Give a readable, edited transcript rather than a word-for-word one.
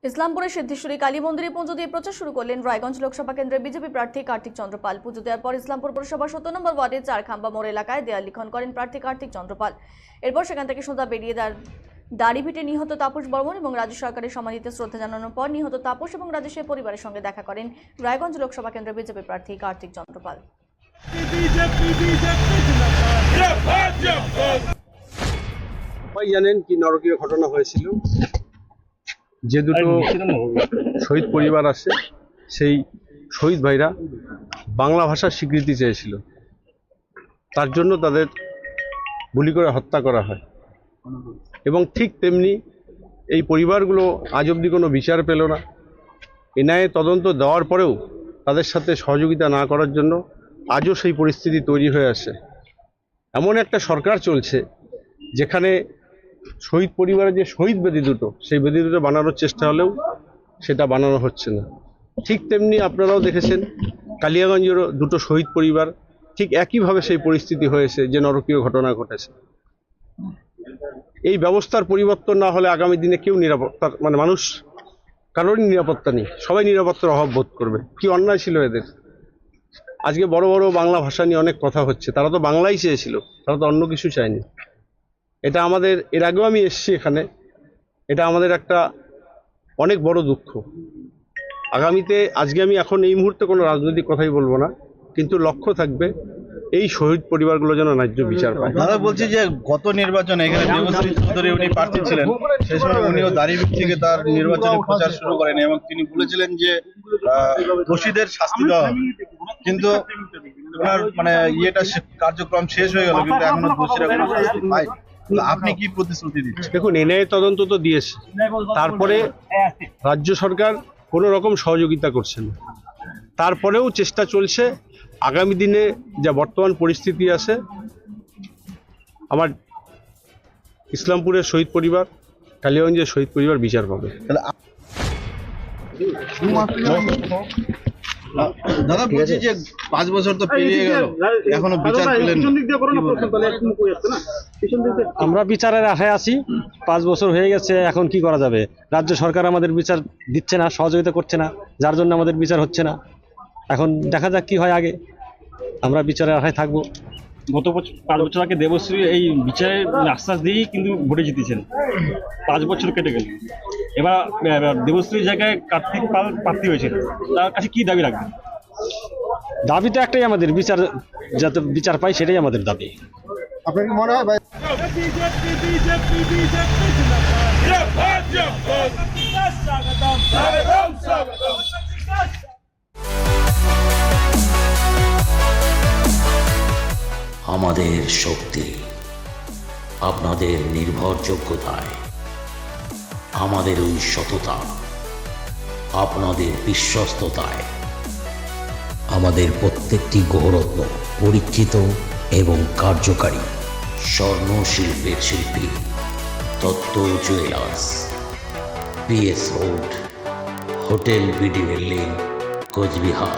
ইসলামপুরের সিদ্ধেশ্বরী কালী মন্দিরে পুজো দিয়ে প্রচার শুরু করলেন রায়গঞ্জ লোকসভা কেন্দ্রের বিজেপি প্রার্থী কার্তিক চন্দ্র পাল। পুজো দেওয়ার পর ইসলামপুর পৌরসভার 17 নম্বর ওয়ার্ডের চারখাম্বা মোড় এলাকায় দেয়াল লিখন করেন প্রার্থী কার্তিক চন্দ্র পাল। এরপর সেখান থেকে সোজা বেরিয়ে দাড়িভিটে নিহত তাপস বর্মন এবং রাজ্য সরকারের সমাধিতে শ্রদ্ধা জানানোর পর নিহত তাপস এবং রাজেশের পরিবারের সঙ্গে দেখা করেন রায়গঞ্জ লোকসভা কেন্দ্রের বিজেপি প্রার্থী কার্তিক চন্দ্র পাল। সবাই জানেন কি নরকীয় ঘটনা হয়েছিল। যে দুটো শহীদ পরিবার আছে, সেই শহীদ ভাইরা বাংলা ভাষার স্বীকৃতি চেয়েছিল, তার জন্য তাদের গুলি করে হত্যা করা হয়। এবং ঠিক তেমনি এই পরিবারগুলো আজ অবধি কোনো বিচার পেল না। এনআইএ তদন্ত দেওয়ার পরেও তাদের সাথে সহযোগিতা না করার জন্য আজও সেই পরিস্থিতি তৈরি হয়ে আসে। এমন একটা সরকার চলছে যেখানে শহীদ পরিবারের যে শহীদ বেদি দুটো, সেই বেদি দুটো বানানোর চেষ্টা হলেও সেটা বানানো হচ্ছে না। ঠিক তেমনি আপনারাও দেখেছেন কালিয়াগঞ্জেরও দুটো শহীদ পরিবার ঠিক একইভাবে সেই পরিস্থিতি হয়েছে, যে নরকীয় ঘটনা ঘটেছে। এই ব্যবস্থার পরিবর্তন না হলে আগামী দিনে কেউ নিরাপত্তা, মানুষ কারোরই নিরাপত্তা নেই, সবাই নিরাপত্তার অভাব বোধ করবে। কি অন্যায় ছিল এদের। আজকে বড় বড় বাংলা ভাষা নিয়ে অনেক কথা হচ্ছে, তারা তো বাংলাই চেয়েছিল, তারা তো অন্য কিছু চায়নি। এটা আমাদের, এর আগেও আমি এসেছি এখানে, এটা আমাদের একটা অনেক বড় দুঃখ। আগামীতে, আজকে আমি এখন এই মুহূর্তে কোনো রাজনৈতিক কথাই বলবো না, কিন্তু লক্ষ্য থাকবে এই শহীদ পরিবারগুলো যেন ন্যায্য বিচার পায়। দাদা বলছি যে গত নির্বাচনে এখানে দেবশ্রী চৌধুরী উনি প্রার্থী ছিলেন, সেই সময় উনিও দাঁড়িয়ে থেকে তার নির্বাচনী প্রচার শুরু করেন এবং তিনি বলেছিলেন যে দোষীদের শাস্তি দেওয়া হবে, কিন্তু ওনার কার্যক্রম শেষ হয়ে গেল, কিন্তু এখনো দোষীরা কোনো শাস্তি পায়। আপনি কি প্রতিশ্রুতি দিচ্ছেন? দেখুন, এনআইএ তদন্ত তো দিয়েছে, তারপরে রাজ্য সরকার কোনো রকম সহযোগিতা করছে না। তারপরেও চেষ্টা চলছে আগামী দিনে যা বর্তমান পরিস্থিতি আছে, আমার ইসলামপুরের শহীদ পরিবার, কালিয়াগঞ্জের শহীদ পরিবার বিচার পাবে। দাদা বলছি যে 5 বছর তো পেরিয়ে গেল, এখনো বিচার পেলেন না। আমরা বিচারের আশায় আছি, 5 বছর হয়ে গেছে, এখন কি করা যাবে? রাজ্য সরকার আমাদের বিচার দিচ্ছে না, সহযোগিতা করছে না, যার জন্য আমাদের বিচার হচ্ছে না। এখন দেখা যাক কি হয়, আগে আমরা বিচারের আশায় থাকবো। গত 5 বছর আগে দেবশ্রী এই বিচারের আশ্বাস দিয়েই কিন্তু ভোটে জিতেছেন। 5 বছর কেটে গেল, এবার দেবশ্রীর জায়গায় কার্তিক পাল প্রার্থী হয়েছিল, তার কাছে কি দাবি রাখবেন? দাবি তো একটাই, আমাদের বিচার, যাতে বিচার পাই সেটাই আমাদের দাবি। আপনার কি মনে হয় ভাই? আমাদের শক্তি আপনাদের নির্ভরযোগ্যতায়, আমাদের ওই সততা আপনাদের বিশ্বস্ততায়, আমাদের প্রত্যেকটি গৌরত্ন পরীক্ষিত এবং কার্যকারী। স্বর্ণ শিল্পের শিল্পী Dutta jewellers, PS road, hotel BD building, Cooch Behar.